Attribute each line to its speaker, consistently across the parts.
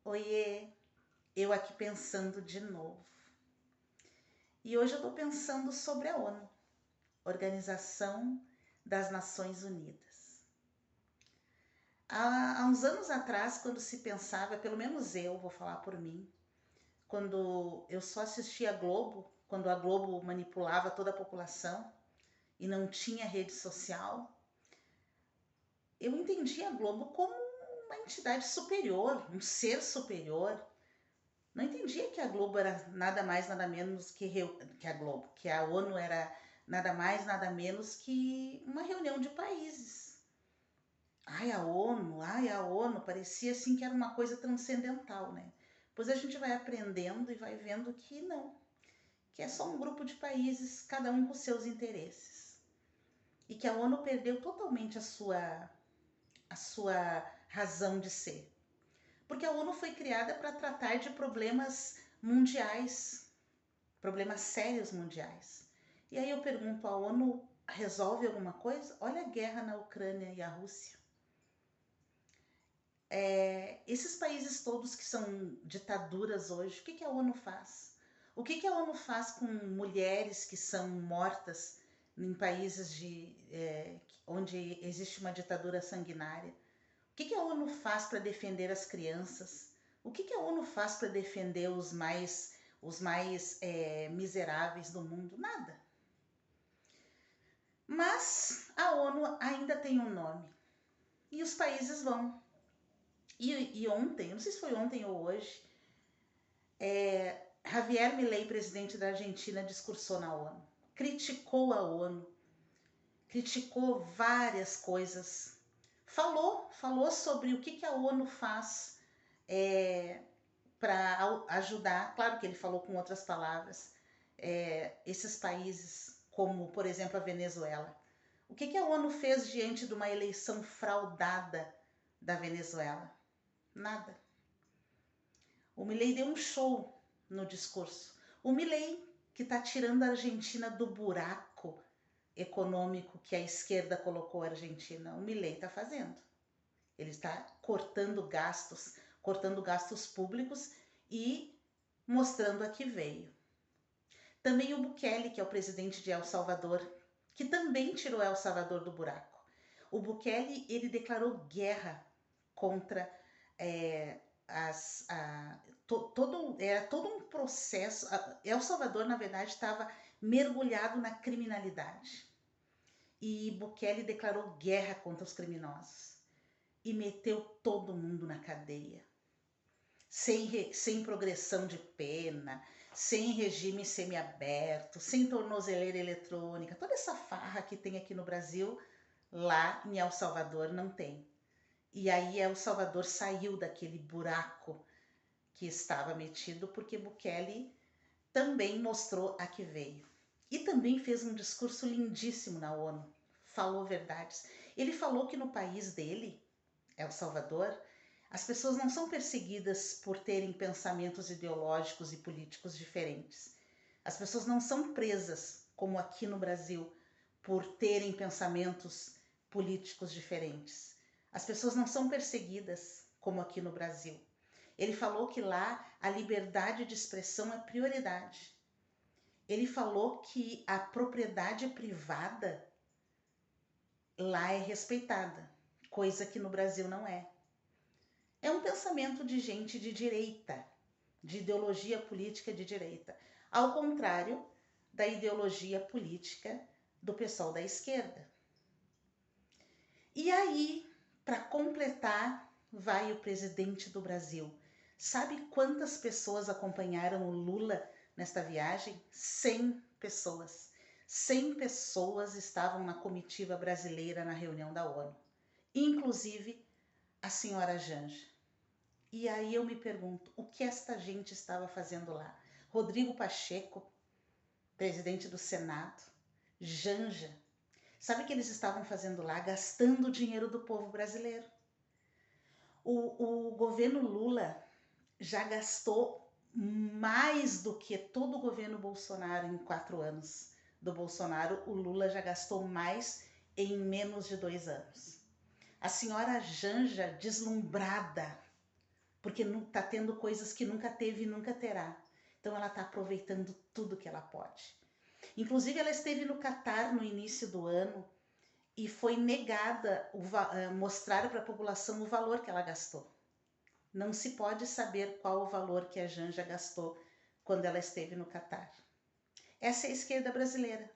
Speaker 1: Oiê, eu aqui pensando de novo. E hoje eu estou pensando sobre a ONU, Organização das Nações Unidas. Há uns anos atrás, quando se pensava, pelo menos eu vou falar por mim, quando eu só assistia a Globo, quando a Globo manipulava toda a população e não tinha rede social, eu entendia a Globo como uma entidade superior, um ser superior. Não entendia que a Globo era nada mais, nada menos que a Globo, que a ONU era nada mais, nada menos que uma reunião de países. Ai, a ONU, parecia assim que era uma coisa transcendental, né? Pois a gente vai aprendendo e vai vendo que não, que é só um grupo de países, cada um com seus interesses. E que a ONU perdeu totalmente a sua razão de ser. Porque a ONU foi criada para tratar de problemas mundiais, problemas sérios mundiais. E aí eu pergunto, a ONU resolve alguma coisa? Olha a guerra na Ucrânia e a Rússia. Esses países todos que são ditaduras hoje, o que a ONU faz? O que a ONU faz com mulheres que são mortas em países onde existe uma ditadura sanguinária? O que a ONU faz para defender as crianças? O que a ONU faz para defender os mais miseráveis do mundo? Nada. Mas a ONU ainda tem um nome e os países vão. E ontem, não sei se foi ontem ou hoje, Javier Milei, presidente da Argentina, discursou na ONU, criticou a ONU, criticou várias coisas, falou sobre o que a ONU faz para ajudar. Claro que ele falou com outras palavras, esses países, como por exemplo a Venezuela. O que a ONU fez diante de uma eleição fraudada da Venezuela? Nada. O Milei deu um show no discurso. O Milei, que está tirando a Argentina do buraco econômico que a esquerda colocou a Argentina, o Milei está fazendo. Ele está cortando gastos públicos e mostrando a que veio. Também o Bukele, que é o presidente de El Salvador, que também tirou El Salvador do buraco. O Bukele, ele declarou guerra contra era todo um processo. El Salvador, na verdade, estava mergulhado na criminalidade. E Bukele declarou guerra contra os criminosos e meteu todo mundo na cadeia. Sem progressão de pena, sem regime semiaberto, sem tornozeleira eletrônica. Toda essa farra que tem aqui no Brasil, lá em El Salvador não tem. E aí El Salvador saiu daquele buraco que estava metido porque Bukele também mostrou a que veio. E também fez um discurso lindíssimo na ONU, falou verdades. Ele falou que no país dele, El Salvador, as pessoas não são perseguidas por terem pensamentos ideológicos e políticos diferentes. As pessoas não são presas, como aqui no Brasil, por terem pensamentos políticos diferentes. As pessoas não são perseguidas, como aqui no Brasil. Ele falou que lá a liberdade de expressão é prioridade. Ele falou que a propriedade privada lá é respeitada, coisa que no Brasil não é. É um pensamento de gente de direita, de ideologia política de direita, ao contrário da ideologia política do pessoal da esquerda. E aí, para completar, vai o presidente do Brasil. Sabe quantas pessoas acompanharam o Lula nesta viagem? 100 pessoas. 100 pessoas estavam na comitiva brasileira na reunião da ONU, inclusive a senhora Janja. E aí eu me pergunto, o que esta gente estava fazendo lá? Rodrigo Pacheco, presidente do Senado, Janja, sabe o que eles estavam fazendo lá? Gastando o dinheiro do povo brasileiro. O governo Lula já gastou mais do que todo o governo Bolsonaro em 4 anos do Bolsonaro. O Lula já gastou mais em menos de 2 anos. A senhora Janja, deslumbrada porque está tendo coisas que nunca teve e nunca terá. Então ela está aproveitando tudo que ela pode. Inclusive ela esteve no Catar no início do ano e foi negada mostrar para a população o valor que ela gastou. Não se pode saber qual o valor que a Janja gastou quando ela esteve no Catar. Essa é a esquerda brasileira.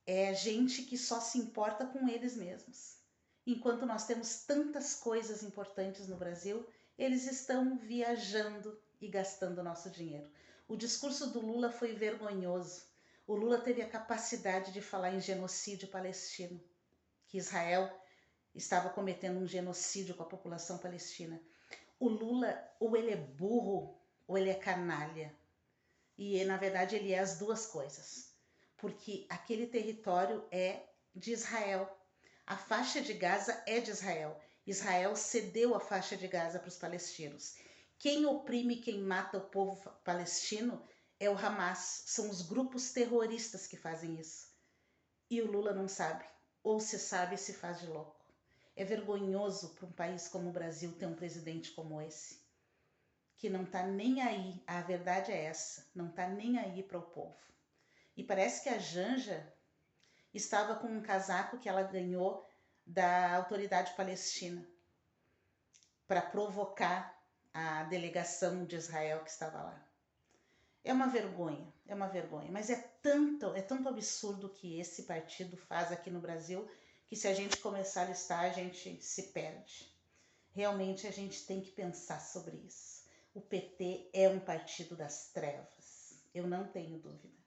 Speaker 1: É gente que só se importa com eles mesmos. Enquanto nós temos tantas coisas importantes no Brasil, eles estão viajando e gastando nosso dinheiro. O discurso do Lula foi vergonhoso. O Lula teve a capacidade de falar em genocídio palestino, que Israel estava cometendo um genocídio com a população palestina. O Lula, ou ele é burro, ou ele é canalha. E, na verdade, ele é as duas coisas. Porque aquele território é de Israel. A faixa de Gaza é de Israel. Israel cedeu a faixa de Gaza para os palestinos. Quem oprime, quem mata o povo palestino é o Hamas. São os grupos terroristas que fazem isso. E o Lula não sabe. Ou se sabe, se faz de louco. É vergonhoso para um país como o Brasil ter um presidente como esse, que não está nem aí, a verdade é essa, não está nem aí para o povo. E parece que a Janja estava com um casaco que ela ganhou da autoridade palestina para provocar a delegação de Israel que estava lá. É uma vergonha, mas é tanto absurdo que esse partido faz aqui no Brasil, que se a gente começar a listar, a gente se perde. Realmente a gente tem que pensar sobre isso. O PT é um partido das trevas, eu não tenho dúvida.